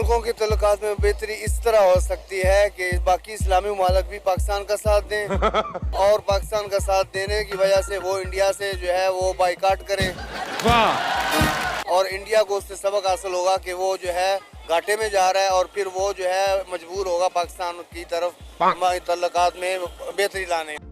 मुल्कों के तल्लुकात में बेहतरी इस तरह हो सकती है कि बाकी इस्लामी मुमालिक भी पाकिस्तान का साथ दें और पाकिस्तान का साथ देने की वजह से वो इंडिया से जो है वो बाइकाट करें। और इंडिया को उससे सबक हासिल होगा कि वो जो है घाटे में जा रहा है और फिर वो जो है मजबूर होगा पाकिस्तान की तरफ तल्लुकात में बेहतरी लाने।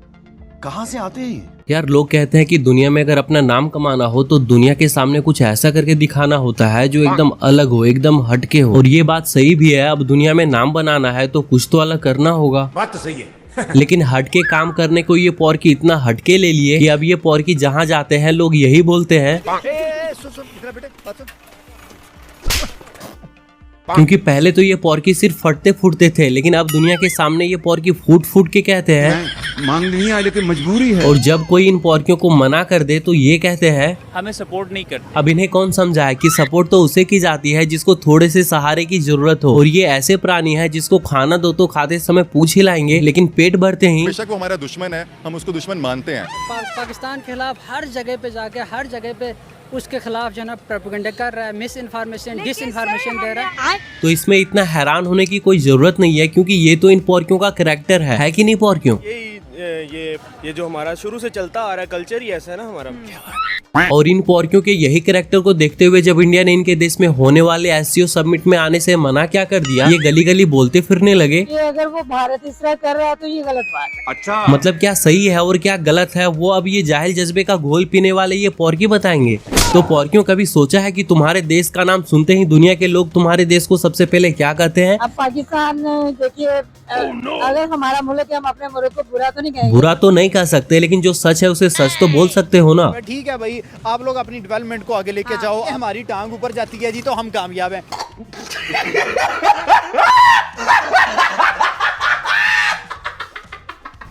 कहाँ से आते हैं यार? लोग कहते हैं कि दुनिया में अगर अपना नाम कमाना हो तो दुनिया के सामने कुछ ऐसा करके दिखाना होता है जो एकदम अलग हो, एकदम हटके हो। और ये बात सही भी है। अब दुनिया में नाम बनाना है तो कुछ तो अलग करना होगा। बात तो सही है। लेकिन हटके काम करने को ये पॉर्की इतना हटके ले लिए कि अब ये पॉर्की जहाँ जाते हैं लोग यही बोलते हैं। क्योंकि पहले तो ये पॉर्की सिर्फ फटते फूटते थे, लेकिन अब दुनिया के सामने ये पॉर्की फूट फूट के कहते हैं मांग नहीं आई लेकिन मजबूरी है। और जब कोई इन पॉर्कियों को मना कर दे तो ये कहते हैं हमें सपोर्ट नहीं करते। अब इन्हें कौन समझाए कि सपोर्ट तो उसे की जाती है जिसको थोड़े से सहारे की जरूरत हो। और ये ऐसे प्राणी है जिसको खाना दो तो खाते समय पूछ हिलाएंगे, लेकिन पेट भरते ही बेशक वो हमारा दुश्मन है, हम उसको दुश्मन मानते हैं। पाकिस्तान के खिलाफ हर जगह पे जाके हर जगह पे उसके खिलाफ जो है प्रोपेगेंडा कर रहा है, मिस इन्फॉर्मेशन डिस इन्फॉर्मेशन दे रहा है। तो इसमें इतना हैरान होने की कोई जरूरत नहीं है, क्योंकि ये तो इन पॉर्कियों का कैरेक्टर है कि नहीं पॉर्कियों? ये जो हमारा शुरू से चलता आ रहा है कल्चर ही ऐसा है ना हमारा। और इन पॉर्कियों के यही कैरेक्टर को देखते हुए जब इंडिया ने इनके देश में होने वाले एससीओ समिट में आने से मना क्या कर दिया, ये गली गली बोलते फिरने लगे। ये अगर वो भारत इस तरह कर रहा है तो ये गलत बात है। अच्छा, मतलब क्या सही है और क्या गलत है वो अब ये जाहिल जज्बे का घोल पीने वाले ये पॉर्की बताएंगे। तो पॉर्कियों कभी सोचा है कि तुम्हारे देश का नाम सुनते ही दुनिया के लोग तुम्हारे देश को सबसे पहले क्या कहते हैं? अब पाकिस्तान देखिए, अगर हमारा मुल्क है, हम अपने मुल्क को बुरा तो नहीं कहेंगे। बुरा तो नहीं कह सकते, लेकिन जो सच है उसे सच तो बोल सकते हो ना। ठीक है भाई, आप लोग अपनी डेवलपमेंट को आगे लेके जाओ, हमारी टांग ऊपर जाती है जी तो हम कामयाब हैं।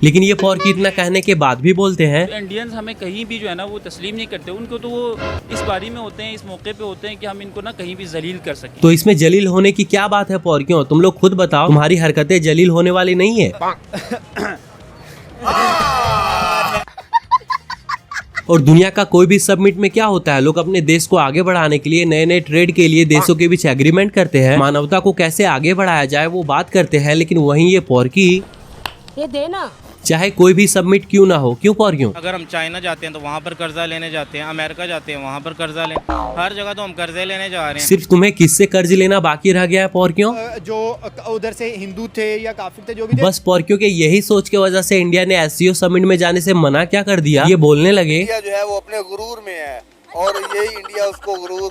लेकिन ये पॉर्की इतना कहने के बाद भी बोलते हैं इंडियंस हमें कहीं भी जो है ना वो तस्लीम नहीं करते। उनको तो वो इस बारी में होते हैं, इस मौके पे होते हैं कि हम इनको ना कहीं भी जलील कर सकें। तो इसमें जलील होने की क्या बात है पॉर्कियों? तुम लोग खुद बताओ, तुम्हारी हरकतें जलील होने वाली नहीं है। और दुनिया का कोई भी सबमिट में क्या होता है, लोग अपने देश को आगे बढ़ाने के लिए नए नए ट्रेड के लिए देशों के बीच एग्रीमेंट करते हैं, मानवता को कैसे आगे बढ़ाया जाए वो बात करते हैं। लेकिन वहीं ये पॉर्की ये देना चाहे कोई भी सबमिट क्यों ना हो, क्यों पॉर्कियों? अगर हम चाइना जाते हैं तो वहाँ पर कर्जा लेने जाते हैं, अमेरिका जाते हैं वहाँ पर कर्जा लें, हर जगह तो हम कर्जे लेने जा रहे हैं। सिर्फ तुम्हें किससे कर्ज लेना बाकी रह गया है पॉर्कियों? जो उधर से हिंदू थे या काफिर थे जो भी थे। बस पॉर्कियों के यही सोच की वजह से इंडिया ने एससीओ समिट में जाने से मना क्या कर दिया। ये बोलने लगे इंडिया जो है वो अपने गुरूर में है और यही इंडिया उसको गुरूर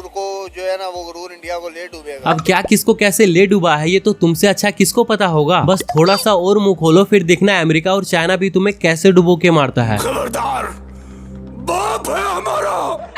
को जो है ना वो गुरूर इंडिया को ले डूबेगा। अब क्या किसको कैसे ले डूबा है ये तो तुमसे अच्छा किसको पता होगा। बस थोड़ा सा और मुंह खोलो, फिर देखना अमेरिका और चाइना भी तुम्हें कैसे डुबो के मारता है। खबरदार, बाप है हमारा।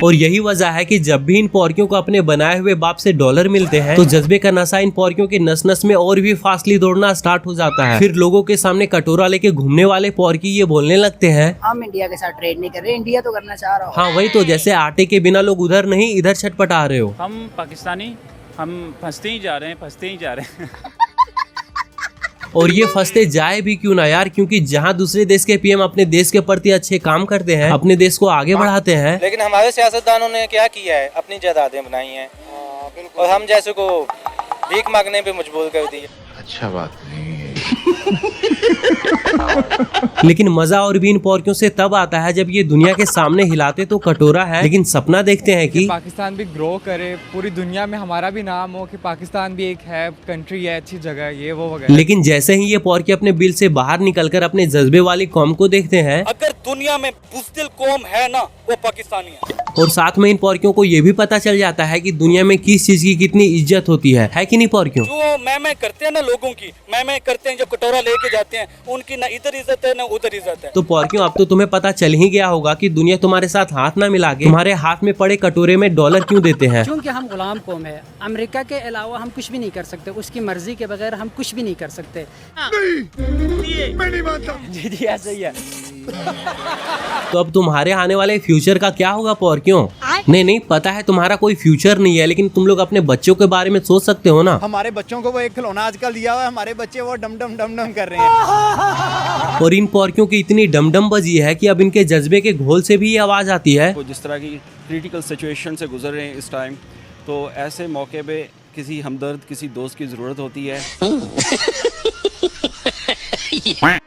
और यही वजह है कि जब भी इन पॉर्कियों को अपने बनाए हुए बाप से डॉलर मिलते हैं तो जज्बे का नशा इन पॉर्कियों के नस नस में और भी फास्टली दौड़ना स्टार्ट हो जाता है। फिर लोगों के सामने कटोरा लेके घूमने वाले पॉर्की ये बोलने लगते हैं हम इंडिया के साथ ट्रेड नहीं कर रहे, इंडिया तो करना चाह रहा हो। हाँ वही तो, जैसे आटे के बिना लोग उधर नहीं इधर छटपटा रहे हो। हम पाकिस्तानी हम फंसते ही जा रहे हैं, फंसते ही जा रहे हैं। और ये फंसते जाए भी क्यों ना यार, क्योंकि जहाँ दूसरे देश के पीएम अपने देश के प्रति अच्छे काम करते हैं, अपने देश को आगे बढ़ाते हैं, लेकिन हमारे सियासतदानों ने क्या किया है, अपनी जायदादें बनाई हैं और हम जैसे को भीख मांगने पे मजबूर कर दिए। अच्छा बात नहीं है। लेकिन मजा और भी इन पॉर्कियों से तब आता है जब ये दुनिया के सामने हिलाते तो कटोरा है, लेकिन सपना देखते हैं कि पाकिस्तान भी ग्रो करे, पूरी दुनिया में हमारा भी नाम हो कि पाकिस्तान भी एक है, कंट्री है, अच्छी जगह है, ये वो वगैरह। लेकिन जैसे ही ये पॉर्की अपने बिल से बाहर निकलकर अपने जज्बे वाली कौम को देखते हैं, अगर दुनिया में बुज़दिल कौम है ना वो पाकिस्तानी है। और साथ में इन पॉर्कियों को ये भी पता चल जाता है कि दुनिया में किस चीज की कितनी इज्जत होती है कि नहीं पॉर्कियों? जो मैं करते हैं ना लोगों की, मैं करते हैं, जो कटोरा लेके जाते हैं उनकी ना इधर इज्जत है ना उधर इज्जत है। तो पॉर्कियों अब तो तुम्हें पता चल ही गया होगा कि दुनिया तुम्हारे साथ हाथ ना मिला के तुम्हारे हाथ में पड़े कटोरे में डॉलर क्यों देते हैं। क्योंकि हम गुलाम कौम है, अमेरिका के अलावा हम कुछ भी नहीं कर सकते, उसकी मर्जी के बगैर हम कुछ भी नहीं कर सकते। नहीं, मैं नहीं मानता। जी ऐसा ही है। तो अब तुम्हारे आने वाले फ्यूचर का क्या होगा पोर्कियों? नहीं, पता है तुम्हारा कोई फ्यूचर नहीं है, लेकिन तुम लोग अपने बच्चों के बारे में सोच सकते हो ना। हमारे बच्चों को वो एक खिलौना आजकल दिया हुआ है, हमारे बच्चे वो डम डम डम डम कर रहे हैं। और इन पोर्कियों की इतनी डमडम बजी है कि अब इनके जज्बे के घोल से भी ये आवाज आती है। जिस तरह की क्रिटिकल सिचुएशन से गुजर रहे हैं इस टाइम, तो ऐसे मौके पे किसी हमदर्द, किसी दोस्त की ज़रूरत होती है।